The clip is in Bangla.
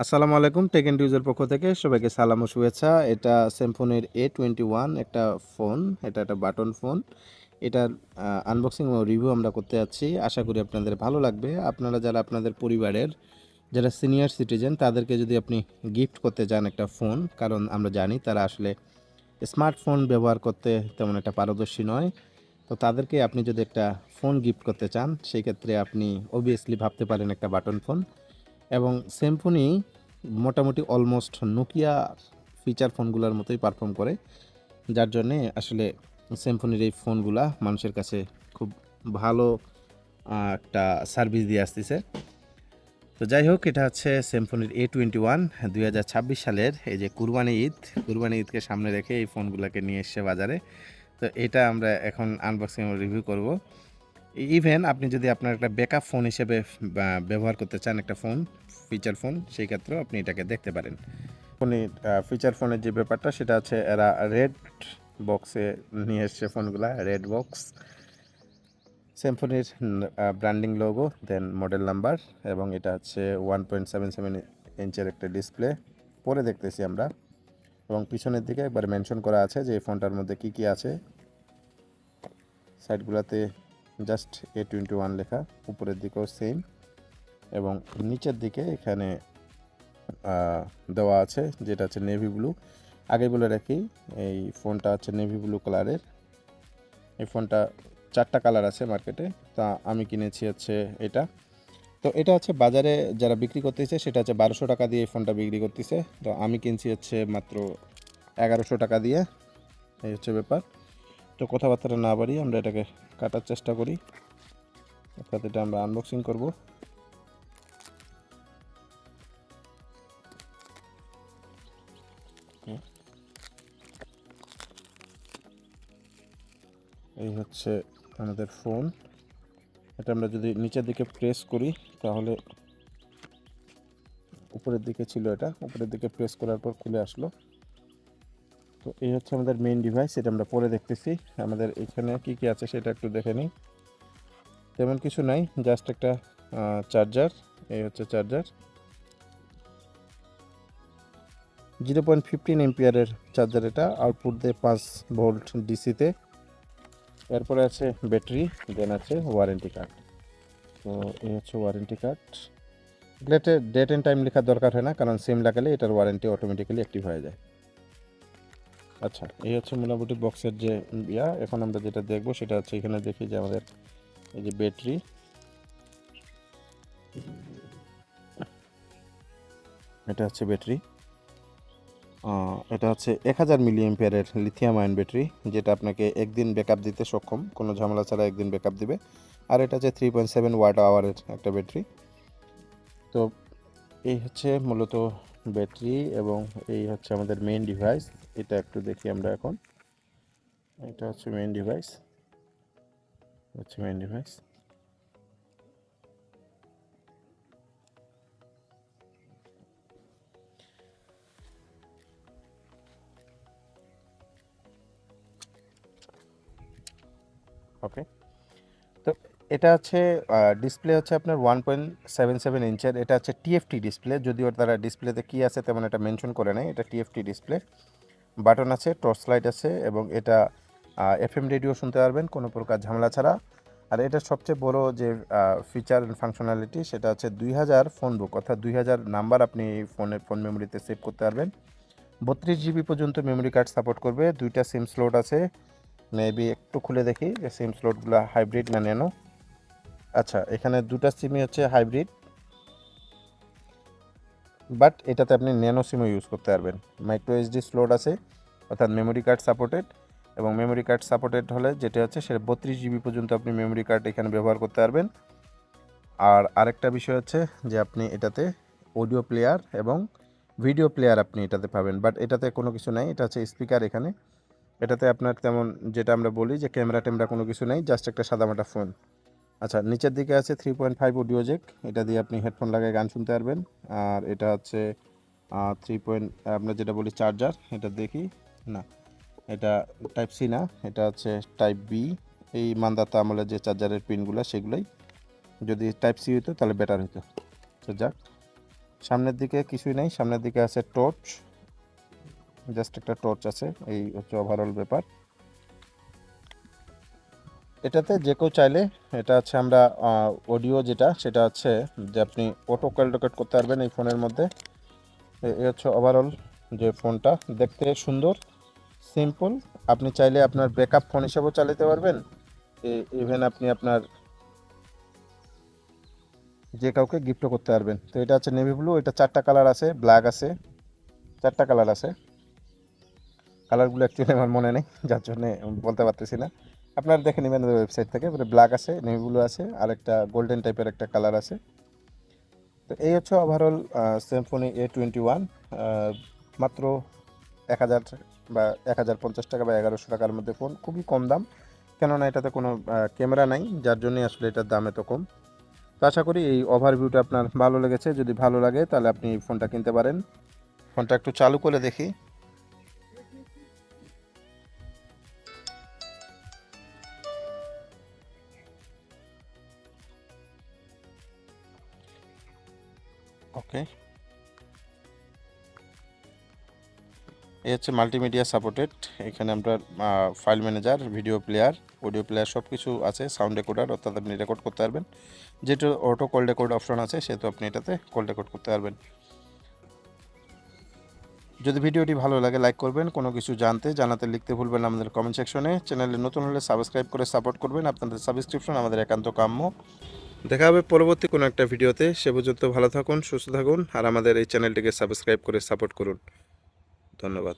আসসালামু আলাইকুম টেক এন্ড ইউজের পক্ষ থেকে সবাইকে সালাম ও শুভেচ্ছা। এটা স্যামসংয়ের A21 একটা ফোন, এটা একটা বাটন ফোন। এটার আনবক্সিং ও রিভিউ আমরা করতে যাচ্ছি। আশা করি আপনাদের ভালো লাগবে। আপনারা যারা আপনাদের পরিবারের যারা সিনিয়র সিটিজেন তাদেরকে যদি আপনি গিফট করতে চান একটা ফোন, কারণ আমরা জানি তারা আসলে স্মার্টফোন ব্যবহার করতে তেমন একটা পারদর্শী নয়। তো তাদেরকে আপনি যদি একটা ফোন গিফট করতে চান, সেই ক্ষেত্রে আপনি অবভিয়াসলি ভাবতে পারেন একটা বাটন ফোন। এবং সিম্ফনি মোটামুটি অলমোস্ট নোকিয়া ফিচার ফোনগুলোর মতোই পারফর্ম করে, যার জন্যে আসলে সিম্ফনির এই ফোনগুলা মানুষের কাছে খুব ভালো একটা সার্ভিস দিয়ে আসতেছে। তো যাই হোক, এটা হচ্ছে সিম্ফনির A21 2026 সালের এই যে কুরবানি ঈদকে সামনে রেখে এই ফোনগুলোকে নিয়ে এসছে বাজারে। তো এটা আমরা এখন আনবক্সিং রিভিউ করব। ইভেন আপনি যদি আপনার একটা ব্যাকআপ ফোন হিসেবে ব্যবহার করতে চান একটা ফোন, ফিচার ফোন, সেই ক্ষেত্রেও আপনি এটাকে দেখতে পারেন। ফোনে ফিচার ফোনের যে ব্যাপারটা সেটা হচ্ছে এরা রেড বক্সে নিয়ে এসছে ফোনগুলা, রেড বক্স, সিম্ফনির ব্র্যান্ডিং লোগো, দেন মডেল নাম্বার, এবং এটা হচ্ছে 1.77 ইঞ্চের একটা ডিসপ্লে পরে দেখতেছি আমরা। এবং পিছনের দিকে একবার মেনশন করা আছে যে এই ফোনটার মধ্যে কী কী আছে। সাইডগুলোতে জাস্ট A21 লেখা, উপরের দিকেও সেম, এবং নিচের দিকে এখানে দেওয়া আছে যেটা হচ্ছে নেভি ব্লু। আগে বলে রাখি, এই ফোনটা হচ্ছে নেভি ব্লু কালারের। এই ফোনটা 4টা কালার আছে মার্কেটে, তা আমি কিনেছি হচ্ছে এটা। তো এটা হচ্ছে বাজারে যারা বিক্রি করতেছে সেটা হচ্ছে 1200 টাকা দিয়ে এই ফোনটা বিক্রি করতেছে, তো আমি কিনছি হচ্ছে মাত্র 1100 টাকা দিয়ে। এই হচ্ছে ব্যাপার। তো কথাবার্তা না বাড়িয়ে আমরা এটাকে কাটার চেষ্টা করি, অর্থাৎ এটা আমরা আনবক্সিং করব। এই হচ্ছে আমাদের ফোন। এটা আমরা যদি নিচের দিকে প্রেস করি তাহলে উপরের দিকে ছিল, এটা উপরের দিকে প্রেস করার পর খুলে আসলো। তো এই হচ্ছে আমাদের মেইন ডিভাইস, এটা আমরা পরে দেখতেছি। আমাদের এখানে কি কি আছে সেটা একটু দেখে নিই। তেমন কিছু নাই, জাস্ট একটা চার্জার। এই হচ্ছে চার্জার, 0.15 এম্পিয়ারের চার্জার। এটা আউটপুট দেয় 5 ভোল্ট ডিসিতে। এরপরে আছে ব্যাটারি, দেন আছে ওয়ারেন্টি কার্ড। তো এই হচ্ছে ওয়ারেন্টি কার্ড। এগুলোতে ডেট অ্যান্ড টাইম লেখার দরকার হয় না, কারণ সিম লাগালে এটার ওয়ারেন্টি অটোমেটিক্যালি অ্যাক্টিভ হয়ে যায়। আচ্ছা, এই হচ্ছে মোটামুটি বক্সের যে এখন আমরা যেটা দেখবো সেটা হচ্ছে এখানে দেখি যে আমাদের এই যে ব্যাটারি, এটা হচ্ছে ব্যাটারি। এটা হচ্ছে 1000 মিলি এম্পিয়ারের লিথিয়াম আয়ন ব্যাটারি, যেটা আপনাকে একদিন ব্যাকআপ দিতে সক্ষম, কোনো ঝামেলা ছাড়া একদিন ব্যাকআপ দিবে। আর এটা হচ্ছে 3.7 ওয়াট আওয়ারের একটা ব্যাটারি। তো এই হচ্ছে মূলত ব্যাটারি, এবং এই হচ্ছে আমাদের মেইন ডিভাইস। এটা একটু দেখি আমরা এখন। এটা হচ্ছে মেইন ডিভাইস, ওকে। তো এটা হচ্ছে ডিসপ্লে হচ্ছে আপনার 1.77 ইঞ্চের। এটা হচ্ছে টিএফটি ডিসপ্লে, যদিও তারা ডিসপ্লেতে কী আছে তেমন এটা মেনশন করে নেয়। এটা টিএফটি ডিসপ্লে, বাটন আছে, টর্চ লাইট আছে, এবং এটা এফএম রেডিও শুনতে পারবেন কোনো প্রকার ঝামেলা ছাড়া। আর এটা সবচেয়ে বড় যে ফিচার অ্যান্ড ফাংশনালিটি সেটা হচ্ছে 2000 ফোন বুক, অর্থাৎ 2000 নাম্বার আপনি ফোন মেমোরিতে সেভ করতে পারবেন। 32 জিবি পর্যন্ত মেমোরি কার্ড সাপোর্ট করবে। 2টা সিম স্লট আছে। মেবি একটু খুলে দেখি যে সিম স্লটগুলো হাইব্রিড না ন্যানো। আচ্ছা, এখানে 2টা সিমই হচ্ছে হাইব্রিড, বাট এটাতে আপনি ন্যানো সিমও ইউজ করতে পারবেন। মাইক্রো এসডি স্লট আছে, অর্থাৎ মেমোরি কার্ড সাপোর্টেড। এবং মেমোরি কার্ড সাপোর্টেড হলে যেটা হচ্ছে সেটা 32 জিবি পর্যন্ত আপনি মেমোরি কার্ড এখানে ব্যবহার করতে পারবেন। আর আরেকটা বিষয় হচ্ছে যে আপনি এটাতে অডিও প্লেয়ার এবং ভিডিও প্লেয়ার আপনি এটাতে পাবেন, বাট এটাতে কোনো কিছু নাই। এটা হচ্ছে স্পিকার এখানে। এটাতে আপনার তেমন যেটা আমরা বলি যে ক্যামেরা ট্যামেরা কোনো কিছু নেই, জাস্ট একটা সাদামাটা ফোন। আচ্ছা, নিচের দিকে আছে 3.5 অডিও জ্যাক, এটা দিয়ে আপনি হেডফোন লাগিয়ে গান শুনতে পারবেন। আর এটা হচ্ছে 3 আমরা যেটা বলি চার্জার, এটা দেখি না, এটা টাইপ সি না, এটা হচ্ছে টাইপ বি। এই মান্দাতা আমলের যে চার্জারের পিনগুলো সেগুলোই, যদি টাইপ সি হতো তাহলে বেটার হতো। তো যাক, সামনের দিকে কিছুই নেই, সামনের দিকে আছে টর্চ, জাস্ট একটা টর্চ আছে। এই হচ্ছে ওভারঅল ব্যাপার। এটাতে যে কেউ চাইলে, এটা হচ্ছে আমরা অডিও যেটা সেটা হচ্ছে যে আপনি অটো কল রেকর্ড করতে পারবেন এই ফোনের মধ্যে। এই হচ্ছে ওভারঅল যে ফোনটা, দেখতে সুন্দর, সিম্পল। আপনি চাইলে আপনার ব্যাকআপ ফোন হিসেবেও চালাতে পারবেন, ইভেন আপনি আপনার যে কাউকে গিফটও করতে পারবেন। তো এটা হচ্ছে নেভি ব্লু, এটা 4টা কালার আছে, ব্ল্যাক আছে, 4টা কালার আছে। কালারগুলো অ্যাকচুয়ালি আমার মনে নেই, যার জন্য বলতে পারতেছি না। আপনারা দেখে নেবেন ওয়েবসাইট থেকে। ব্ল্যাক আছে, নেভি ব্লু আছে, আর একটা গোল্ডেন টাইপের একটা কালার আছে। তো এই হচ্ছে ওভারঅল স্যামসুং A21, মাত্র 1000 বা 1050 টাকা বা 1100 টাকার মধ্যে ফোন, খুবই কম দাম। কেননা এটাতে কোনো ক্যামেরা নাই, যার জন্যই আসলে এটার দাম এত কম। তো আশা করি এই ওভারভিউটা আপনার ভালো লেগেছে। যদি ভালো লাগে তাহলে আপনি ফোনটা কিনতে পারেন। ফোনটা একটু চালু করে দেখি। ওকে, এই হচ্ছে মাল্টিমিডিয়া সাপোর্টেড। এখানে আপনার file manager, video player, audio player সব কিছু আছে, সাউন্ড রেকর্ডার, অর্থাৎ আপনি রেকর্ড করতে পারবেন। যেটা অটো কল রেকর্ড অপশন আছে, সেহেতু আপনি এটাতে কল রেকর্ড করতে পারবেন। যদি ভিডিওটি ভালো লাগে লাইক করবেন, কোনো কিছু জানাতে লিখতে ভুলবেন না আমাদের কমেন্ট সেকশনে। চ্যানেলে নতুন হলে সাবস্ক্রাইব করে সাপোর্ট করবেন, আপনাদের সাবস্ক্রিপশন আমাদের একান্ত কাম্য। দেখা হবে পরবর্তী কোনো একটা ভিডিওতে। সে পর্যন্ত ভালো থাকুন, সুস্থ থাকুন, আর আমাদের এই চ্যানেলটিকে সাবস্ক্রাইব করে সাপোর্ট করুন। ধন্যবাদ।